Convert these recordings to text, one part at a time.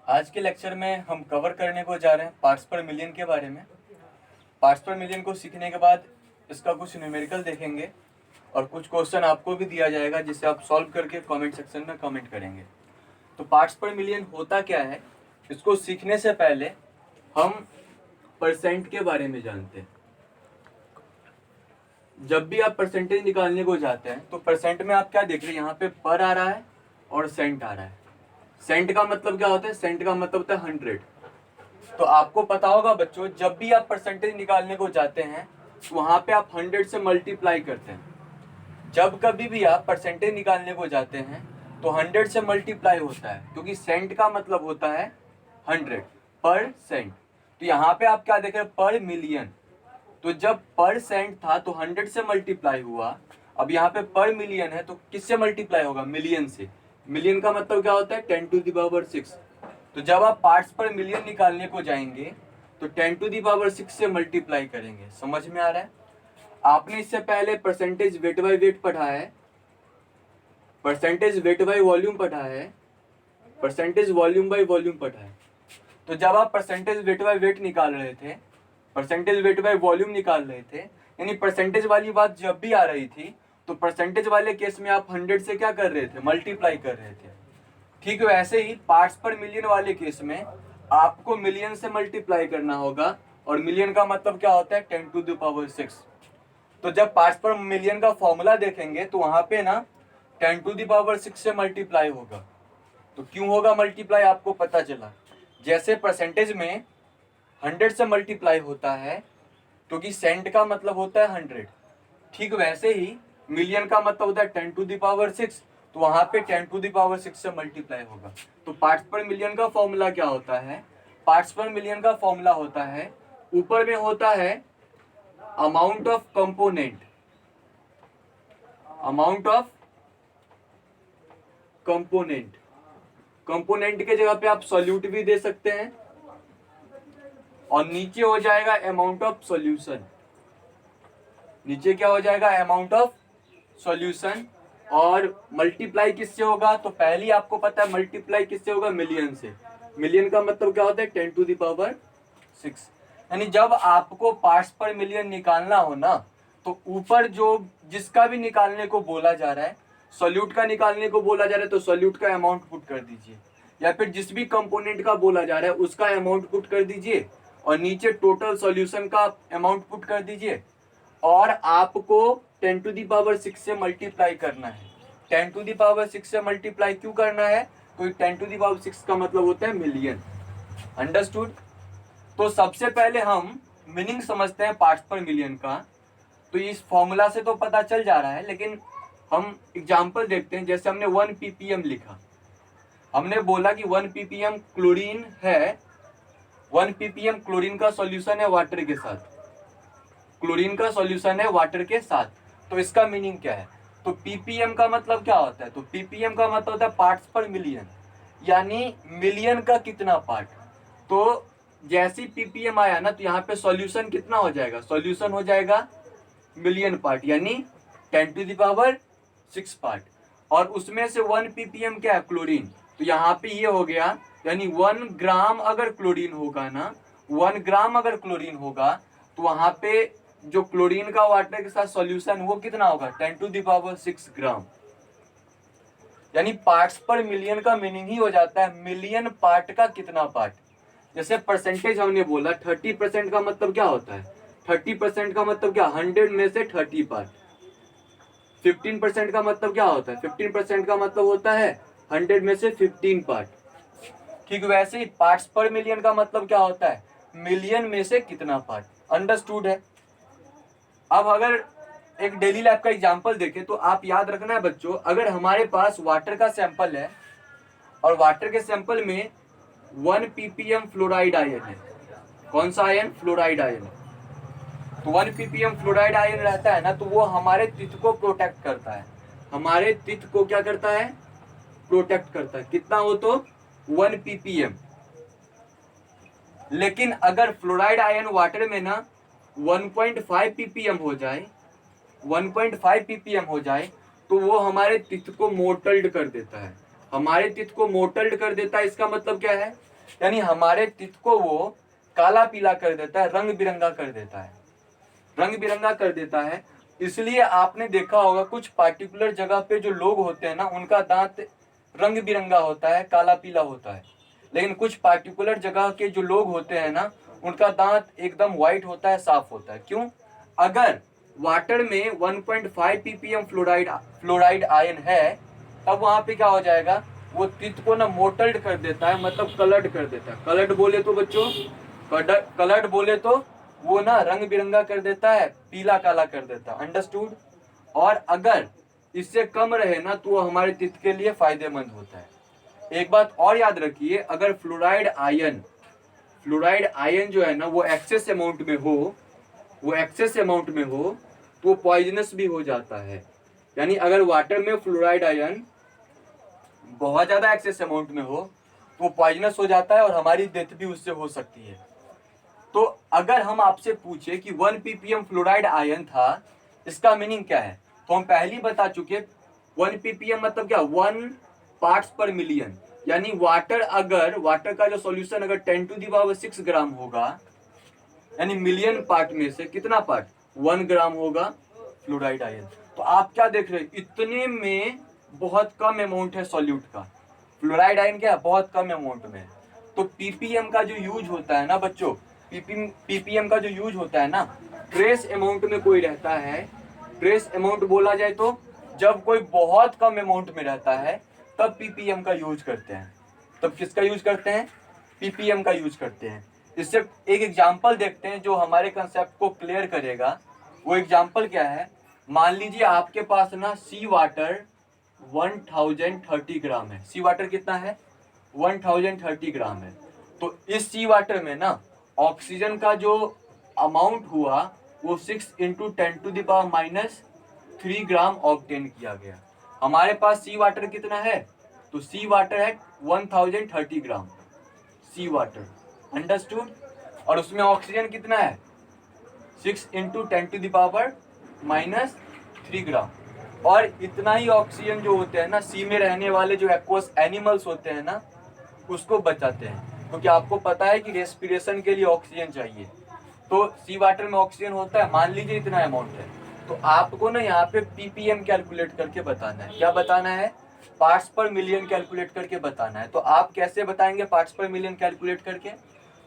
आज के लेक्चर में हम कवर करने को जा रहे हैं पार्ट्स पर मिलियन के बारे में। पार्ट्स पर मिलियन को सीखने के बाद इसका कुछ न्यूमेरिकल देखेंगे और कुछ क्वेश्चन आपको भी दिया जाएगा जिसे आप सॉल्व करके कमेंट सेक्शन में कमेंट करेंगे। तो पार्ट्स पर मिलियन होता क्या है, इसको सीखने से पहले हम परसेंट के बारे में जानते हैं। जब भी आप परसेंटेज निकालने को जाते हैं तो परसेंट में आप क्या देख रहे हैं, यहाँ पे पर आ रहा है और सेंट आ रहा है। सेंट का मतलब क्या होता है, सेंट का मतलब होता है 100। तो आपको पता होगा बच्चों, जब भी आप परसेंटेज निकालने को जाते हैं तो वहां पे आप 100 से मल्टीप्लाई करते हैं। जब कभी भी आप परसेंटेज निकालने को जाते हैं तो 100 से मल्टीप्लाई होता है, क्योंकि सेंट का मतलब होता है 100 पर सेंट। तो यहाँ पे आप क्या देख रहे हैं, पर मिलियन। तो जब पर सेंट था तो 100 से मल्टीप्लाई हुआ। अब यहाँ पे पर मिलियन है तो किससे मल्टीप्लाई होगा, मिलियन से। मिलियन का मतलब क्या होता है, 10⁻6। तो जब आप पार्ट्स पर मिलियन निकालने को जाएंगे तो 10⁻6 से मल्टीप्लाई करेंगे। समझ में आ रहा है? आपने इससे पहले परसेंटेज वेट बाय वेट पढ़ा है, परसेंटेज वेट बाय वॉल्यूम पढ़ा है, परसेंटेज वॉल्यूम बाय वॉल्यूम पढ़ा है। तो जब आप परसेंटेज वेट बाय वेट निकाल रहे थे, परसेंटेज वेट बाय वॉल्यूम निकाल रहे थे, यानी परसेंटेज वाली बात जब भी आ रही थी तो परसेंटेज वाले केस में आप 100 से क्या कर रहे थे, मल्टीप्लाई कर रहे थे। ठीक है, वैसे ही पार्ट्स पर मिलियन वाले केस में आपको मिलियन से मल्टीप्लाई करना होगा, और मिलियन का मतलब क्या होता है, 10⁻6। तो जब पार्ट्स पर मिलियन का फॉर्मूला देखेंगे तो वहां पे ना 10⁻6 से मल्टीप्लाई होगा। तो क्यों होगा मल्टीप्लाई, आपको पता चला। जैसे परसेंटेज में 100 से मल्टीप्लाई होता है क्योंकि सेंट का मतलब होता है 100, ठीक वैसे ही मिलियन का मतलब होता है 10⁻6। तो वहां पे 10⁻6 से मल्टीप्लाई होगा। तो पार्ट्स पर मिलियन का फॉर्मूला क्या होता है, पार्ट्स पर मिलियन का फॉर्मूला होता है, ऊपर में होता है amount of component, amount of component. Component के जगह पे आप सॉल्यूट भी दे सकते हैं, और नीचे हो जाएगा अमाउंट ऑफ सॉल्यूशन। नीचे क्या हो जाएगा, अमाउंट ऑफ सॉल्यूशन। और मल्टीप्लाई किससे होगा, तो पहले आपको पता है मल्टीप्लाई किससे होगा, मिलियन से। मिलियन का मतलब क्या होता है, 10⁻6। यानी जब आपको पार्ट्स पर मिलियन निकालना हो ना, तो ऊपर जो जिसका भी निकालने को बोला जा रहा है, सॉल्यूट का निकालने को बोला जा रहा है तो सॉल्यूट का अमाउंट पुट कर दीजिए, या फिर जिस भी कंपोनेंट का बोला जा रहा है उसका अमाउंट पुट कर दीजिए, और नीचे टोटल सॉल्यूशन का अमाउंट पुट कर दीजिए। और आपको 10⁻6 से मल्टीप्लाई करना है। 10⁻6 से मल्टीप्लाई क्यों करना है, तो 10⁻6 का मतलब होता है मिलियन। अंडरस्टूड? तो सबसे पहले हम मीनिंग समझते हैं पार्ट्स पर मिलियन का। तो इस फॉर्मूला से तो पता चल जा रहा है, लेकिन हम एग्जांपल देखते हैं। जैसे हमने 1 ppm लिखा, हमने बोला कि 1 ppm क्लोरीन है, 1 ppm क्लोरीन का सॉल्यूशन है वाटर के साथ, क्लोरीन का सॉल्यूशन है वाटर के साथ। तो इसका मीनिंग क्या है, तो ppm का मतलब क्या होता है, तो ppm का मतलब होता है पार्ट्स पर मिलियन, यानी मिलियन का कितना पार्ट। तो जैसे ppm आया ना, तो यहाँ पे सॉल्यूशन कितना हो जाएगा, सॉल्यूशन हो जाएगा मिलियन पार्ट, यानी 10⁻6 पार्ट। और उसमें से 1 ppm क्या है, क्लोरीन। तो यहाँ पे ये हो गया, यानी 1 ग्राम अगर क्लोरीन होगा ना, 1 ग्राम अगर क्लोरीन होगा, तो वहां पे जो क्लोरीन का वाटर के साथ सॉल्यूशन वो कितना होगा, 10⁻6 ग्राम। यानी पार्ट्स पर मिलियन का मीनिंग ही हो जाता है मिलियन पार्ट का कितना पार्ट। जैसे परसेंटेज हमने बोला, 30% का मतलब क्या होता है, 30% का मतलब क्या, 100 में से 30 पार्ट। 15% का मतलब क्या होता है, 15% का मतलब होता है 100 में से 15 पार्ट। ठीक वैसे ही पार्ट्स पर मिलियन का मतलब क्या होता है, मिलियन में से कितना पार्ट। अंडरस्टूड है? अब अगर एक डेली लाइफ का एग्जांपल देखें तो आप याद रखना है बच्चों, अगर हमारे पास वाटर का सैंपल है और वाटर के सैंपल में 1 ppm फ्लोराइड आयन है, कौन सा आयन, फ्लोराइड आयन। तो 1 ppm फ्लोराइड आयन रहता है ना, तो वो हमारे तिथ को प्रोटेक्ट करता है, हमारे तिथ को क्या करता है, प्रोटेक्ट करता है। कितना हो, तो 1 ppm। लेकिन अगर फ्लोराइड आयन वाटर में ना 1.5 ppm हो जाए, 1.5 ppm हो जाए, तो वो हमारे तिथ को मोटल्ड कर देता है, हमारे तिथ को मोटल्ड कर देता है। इसका मतलब क्या है, यानी हमारे तित को वो काला पीला कर देता है, रंग बिरंगा कर देता है, रंग बिरंगा कर देता है। इसलिए आपने देखा होगा कुछ पार्टिकुलर जगह पे जो लोग होते हैं ना, उनका दांत रंग बिरंगा होता है, काला पीला होता है। लेकिन कुछ पार्टिकुलर जगह के जो लोग होते हैं ना, उनका दांत एकदम व्हाइट होता है, साफ होता है। क्यों? अगर वाटर में 1.5 ppm फ्लोराइड आयन है, तब वहां पे क्या हो जाएगा, वो तित को ना मोटल्ड कर देता है, मतलब कलर्ड कर देता है। कलर्ड बोले तो बच्चों, कलर्ड बोले तो वो ना रंग बिरंगा कर देता है, पीला काला कर देता है। अंडरस्टूड? और अगर इससे कम रहे ना, तो वो हमारे तित के लिए फायदेमंद होता है। एक बात और याद रखिए, अगर फ्लोराइड आयन जो है ना, वो एक्सेस अमाउंट में हो, तो पॉइजनस भी हो जाता है। यानी अगर वाटर में फ्लोराइड आयन बहुत ज्यादा एक्सेस अमाउंट में हो, तो वो पॉइजनस हो जाता है और हमारी डेथ भी उससे हो सकती है। तो अगर हम आपसे पूछे कि 1 ppm फ्लोराइड आयन था, इसका मीनिंग क्या है, तो हम पहले ही बता चुके। 1 ppm मतलब क्या, 1 पार्ट्स पर मिलियन। यानी वाटर का जो सॉल्यूशन अगर 10⁶ ग्राम होगा, यानी मिलियन पार्ट में से कितना पार्ट, 1 ग्राम होगा फ्लोराइड आयन। तो आप क्या देख रहे हैं, इतने में बहुत कम अमाउंट है सॉल्यूट का। फ्लोराइड आयन क्या है, बहुत कम अमाउंट में है। तो पीपीएम का जो यूज होता है ना बच्चों, पीपीएम का जो यूज होता है ना, ट्रेस अमाउंट में कोई रहता है, ट्रेस अमाउंट बोला जाए तो जब कोई बहुत कम अमाउंट में रहता है, तब पीपीएम का यूज करते हैं। तब किसका यूज करते हैं, पीपीएम का यूज करते हैं। इससे एक एग्जांपल देखते हैं जो हमारे कंसेप्ट को क्लियर करेगा। वो एग्जांपल क्या है, मान लीजिए आपके पास ना सी वाटर 1030 ग्राम है। सी वाटर कितना है, 1030 ग्राम है। तो इस सी वाटर में ना ऑक्सीजन का जो अमाउंट हुआ, वो 6 × 10⁻³ ग्राम ऑक्टेन किया गया। हमारे पास सी वाटर कितना है, तो सी वाटर है 1030 ग्राम सी वाटर। अंडरस्टूड? और उसमें ऑक्सीजन कितना है, 6 × 10⁻³ ग्राम। और इतना ही ऑक्सीजन जो होते हैं ना, सी में रहने वाले जो एक्वस एनिमल्स होते हैं ना, उसको बचाते हैं। क्योंकि आपको पता है कि रेस्पिरेशन के लिए ऑक्सीजन चाहिए। तो सी वाटर में ऑक्सीजन होता है, मान लीजिए इतना अमाउंट है। तो आपको ना यहाँ पे पीपीएम कैलकुलेट करके बताना है। क्या बताना है, पार्ट्स पर मिलियन कैलकुलेट करके बताना है। तो आप कैसे बताएंगे पार्ट्स पर मिलियन कैलकुलेट करके,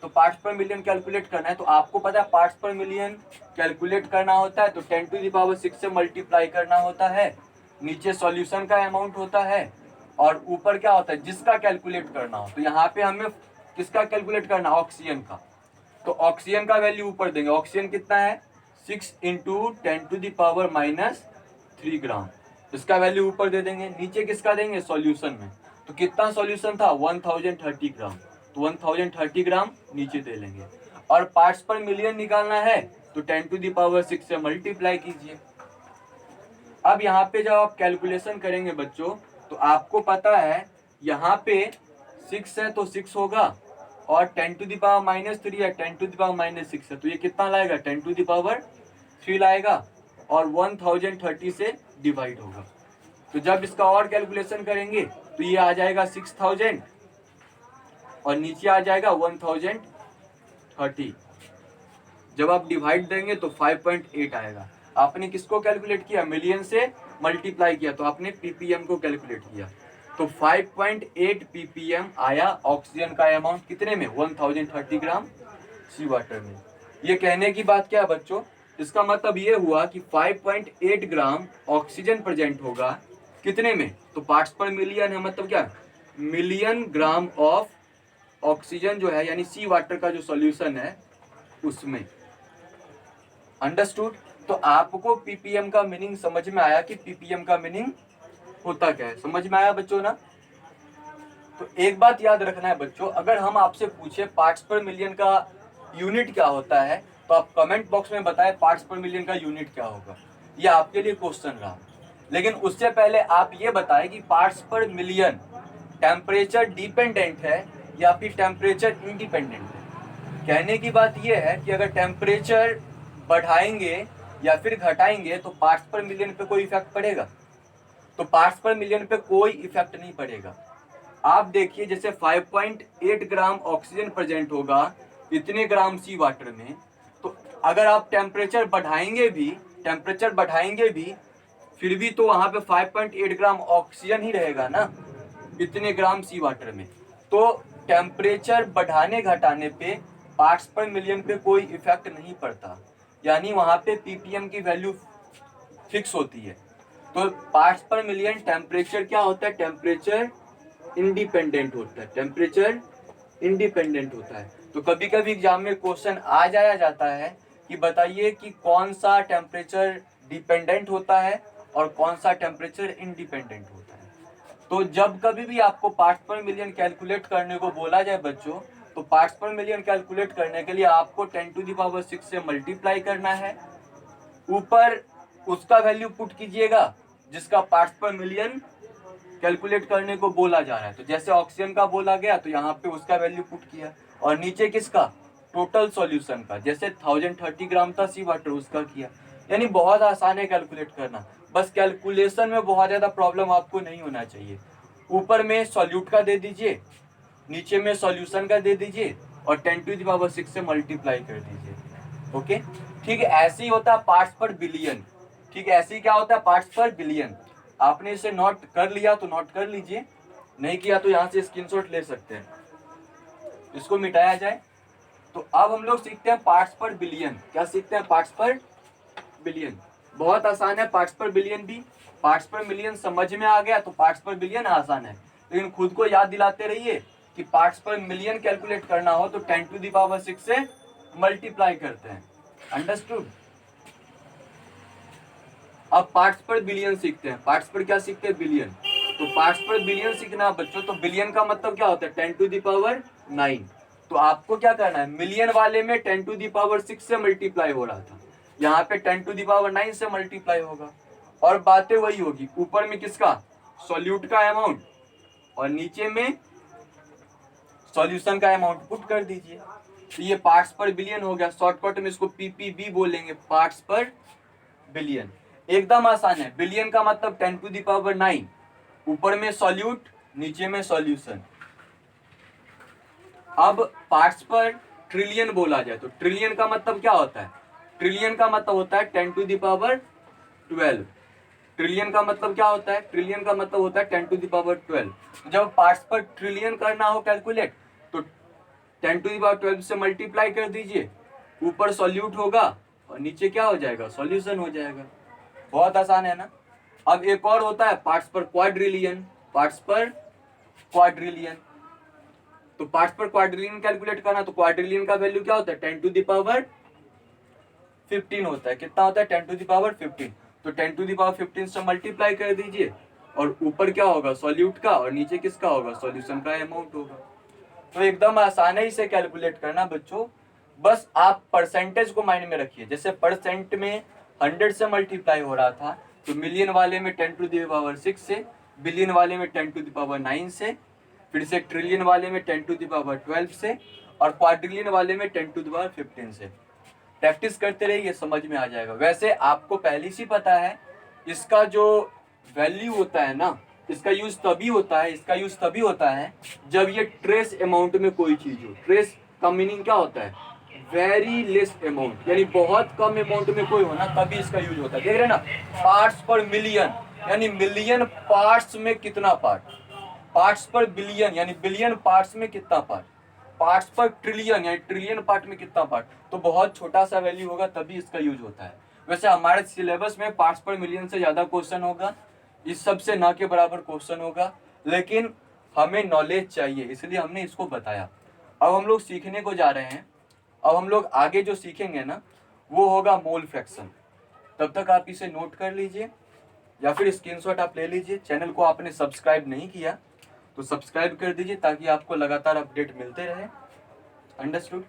तो पार्ट्स पर मिलियन कैलकुलेट करना है तो आपको पता है पार्ट्स पर मिलियन कैलकुलेट करना होता है तो 10⁶ से मल्टीप्लाई करना होता है। नीचे सॉल्यूशन का अमाउंट होता है और ऊपर क्या होता है, जिसका कैलकुलेट करना हो। तो यहाँ पे हमें किसका कैलकुलेट करना, ऑक्सीजन का। तो ऑक्सीजन का वैल्यू ऊपर देंगे। ऑक्सीजन कितना है, 6 × 10⁻³ ग्राम। इसका वैल्यू ऊपर दे देंगे। नीचे किसका देंगे, सॉल्यूशन में। तो कितना सॉल्यूशन था, 1030 ग्राम। तो 1030 ग्राम नीचे दे लेंगे। और पार्ट्स पर मिलियन निकालना है तो 10⁻6 से मल्टीप्लाई कीजिए। अब यहाँ पे जब आप कैलकुलेशन करेंगे बच्चों, तो आपको पता है यहाँ पे 6 है तो 6 होगा, और 10⁻³ है, 10⁻6 है, तो ये कितना लाएगा, 10⁻³ लाएगा, और 1030 से डिवाइड होगा। तो जब इसका और कैलकुलेशन करेंगे तो ये आ जाएगा 6000 और नीचे आ जाएगा 1030। जब आप डिवाइड देंगे तो 5.8 आएगा। आपने किसको कैलकुलेट किया, मिलियन से मल्टीप्लाई किया, तो आपने पीपीएम को कैलकुलेट किया। तो 5.8 ppm आया ऑक्सीजन का अमाउंट, कितने में, 1030 ग्राम सी वाटर में। ये कहने की बात क्या है बच्चों, इसका मतलब ये हुआ कि 5.8 ग्राम ऑक्सीजन प्रेजेंट होगा, कितने में, तो पार्ट्स पर मिलियन है, मतलब क्या, मिलियन ग्राम ऑफ ऑक्सीजन जो है, यानी सी वाटर का जो सॉल्यूशन है उसमें। अंडरस्टूड? तो आपको पीपीएम का मीनिंग समझ में आया कि पीपीएम का मीनिंग होता क्या है, समझ में आया बच्चों ना। तो एक बात याद रखना है बच्चों, अगर हम आपसे पूछे पार्ट्स पर मिलियन का यूनिट क्या होता है, तो आप कमेंट बॉक्स में बताएं पार्ट्स पर मिलियन का यूनिट क्या होगा। ये आपके लिए क्वेश्चन रहा। लेकिन उससे पहले आप ये बताएं कि पार्ट्स पर मिलियन टेम्परेचर डिपेंडेंट है या फिर टेम्परेचर इंडिपेंडेंट है। कहने की बात यह है कि अगर टेम्परेचर बढ़ाएंगे या फिर घटाएंगे तो पार्ट्स पर मिलियन पे कोई इफेक्ट पड़ेगा, तो पार्ट्स पर मिलियन पे कोई इफेक्ट नहीं पड़ेगा। आप देखिए जैसे 5.8 ग्राम ऑक्सीजन प्रेजेंट होगा इतने ग्राम सी वाटर में, तो अगर आप टेम्परेचर बढ़ाएंगे भी फिर भी तो वहां पे 5.8 ग्राम ऑक्सीजन ही रहेगा ना इतने ग्राम सी वाटर में। तो टेम्परेचर बढ़ाने घटाने पे पार्ट्स पर मिलियन पे कोई इफेक्ट नहीं पड़ता, यानी वहां पे पीपीएम की वैल्यू फिक्स होती है। तो पार्ट्स पर मिलियन टेम्परेचर क्या होता है, टेम्परेचर इंडिपेंडेंट होता है, टेम्परेचर इंडिपेंडेंट होता है। तो कभी कभी एग्जाम में क्वेश्चन आ जाता है कि बताइए कि कौन सा टेम्परेचर डिपेंडेंट होता है और कौन सा टेम्परेचर इंडिपेंडेंट होता है। तो जब कभी भी आपको पार्ट्स पर मिलियन कैलकुलेट करने को बोला जाए बच्चों, तो पार्ट्स पर मिलियन कैलकुलेट करने के लिए आपको 10⁶ से मल्टीप्लाई करना है, ऊपर उसका वैल्यू पुट कीजिएगा जिसका पार्ट्स पर मिलियन कैलकुलेट करने को बोला जा रहा है। तो जैसे ऑक्सीजन का बोला गया तो यहाँ पे उसका वैल्यू पुट किया, और नीचे किसका, टोटल सॉल्यूशन का, जैसे 1030 ग्राम था सी वाटर उसका किया। यानी बहुत आसान है कैलकुलेट करना, बस कैलकुलेशन में बहुत ज्यादा प्रॉब्लम आपको नहीं होना चाहिए। ऊपर में सॉल्यूट का दे दीजिए, नीचे में सॉल्यूशन का दे दीजिए और 10⁶ से मल्टीप्लाई कर दीजिए। ओके ठीक है, ऐसे ही होता है पार्ट्स पर बिलियन। ठीक है, ऐसे ही क्या होता है पार्ट्स पर बिलियन। आपने इसे नोट कर लिया तो नोट कर लीजिए, नहीं किया तो यहाँ से स्क्रीनशॉट ले सकते हैं, इसको मिटाया जाए। तो अब हम लोग सीखते हैं पार्ट्स पर बिलियन। क्या सीखते हैं, पार्ट्स पर बिलियन। बहुत आसान है पार्ट्स पर बिलियन भी। पार्ट्स पर मिलियन समझ में आ गया तो पार्ट्स पर बिलियन आसान है, लेकिन खुद को याद दिलाते रहिए कि पार्ट्स पर मिलियन कैलकुलेट करना हो तो 10⁶ से मल्टीप्लाई करते हैं। अंडरस्टूड। अब पार्ट्स पर बिलियन सीखते हैं। पार्ट्स पर क्या सीखते हैं, बिलियन। तो पार्ट्स पर बिलियन सीखना बच्चों, तो बिलियन का मतलब क्या होता है, 10⁹ तो आपको क्या करना है, मिलियन वाले में 10⁶ से मल्टीप्लाई हो रहा था, यहाँ पे 10⁹ से मल्टीप्लाई होगा, और बातें वही होगी। ऊपर में किसका, सॉल्यूट का अमाउंट, और नीचे में सॉल्यूशन का अमाउंट पुट कर दीजिए। तो ये पार्ट्स पर बिलियन हो गया। शॉर्टकट में इसको पीपीबी बोलेंगे, पार्ट्स पर बिलियन। एकदम आसान है। बिलियन का मतलब 10⁹, ऊपर में सॉल्यूट नीचे में सॉल्यूशन। अब पार्ट्स पर ट्रिलियन बोला जाए तो ट्रिलियन का मतलब क्या होता है, ट्रिलियन का मतलब होता है 10⁻12। ट्रिलियन का मतलब क्या होता है, ट्रिलियन का मतलब होता है 10⁻12। जब पार्ट्स पर ट्रिलियन करना हो कैलकुलेट तो 10⁻12 से मल्टीप्लाई कर दीजिए, ऊपर सॉल्यूट होगा और नीचे क्या हो जाएगा, सॉल्यूशन हो जाएगा। बहुत आसान है ना। अब एक और होता है पार्ट्स पर क्वाड्रिलियन। पार्ट्स पर क्वाड्रिलियन, तो पार्ट्स पर क्वाड्रिलियन कैलकुलेट करना तो क्वाड्रिलियन का वैल्यू क्या होता है, 10⁻15 होता है। कितना होता है, 10⁻15। तो 10⁻15 से मल्टीप्लाई कर दीजिए, और ऊपर क्या होगा, सॉल्यूट का, और नीचे किसका होगा, सॉल्यूशन का अमाउंट होगा। तो एकदम आसान है इसे कैलकुलेट करना बच्चों। बस आप परसेंटेज को माइंड में रखिए। जैसे परसेंट में 100 से मल्टीप्लाई हो रहा था, तो मिलियन वाले में 10⁶ से, बिलियन वाले में 10⁹ से, फिर से ट्रिलियन वाले में 10⁻12 से, और क्वाड्रिलियन वाले में 10⁻15 से। प्रैक्टिस करते रहिए, समझ में आ जाएगा। वैसे आपको पहले से पता है इसका जो वैल्यू होता है ना, इसका यूज तभी होता है जब ये ट्रेस अमाउंट में कोई चीज हो। ट्रेस का मीनिंग क्या होता है, वेरी लेस अमाउंट, यानी बहुत कम अमाउंट में कोई हो ना, तभी इसका यूज होता है। देख रहे हैं ना, पार्ट्स पर मिलियन यानी मिलियन पार्ट्स में कितना पार्ट, पार्ट्स पर बिलियन यानी बिलियन पार्ट्स में कितना पार्ट, पार्ट्स पर ट्रिलियन यानी ट्रिलियन पार्ट में कितना पार्ट। तो बहुत छोटा सा वैल्यू होगा तभी इसका यूज होता है। वैसे हमारे सिलेबस में पार्ट्स पर मिलियन से ज्यादा क्वेश्चन होगा, इस सब से ना के बराबर क्वेश्चन होगा, लेकिन हमें नॉलेज चाहिए इसलिए हमने इसको बताया। अब हम लोग सीखने को जा रहे हैं। अब हम लोग आगे जो सीखेंगे ना वो होगा मोल फ्रैक्शन। तब तक आप इसे नोट कर लीजिए या फिर स्क्रीनशॉट आप ले लीजिए। चैनल को आपने सब्सक्राइब नहीं किया तो सब्सक्राइब कर दीजिए ताकि आपको लगातार अपडेट मिलते रहे। अंडरस्टूड।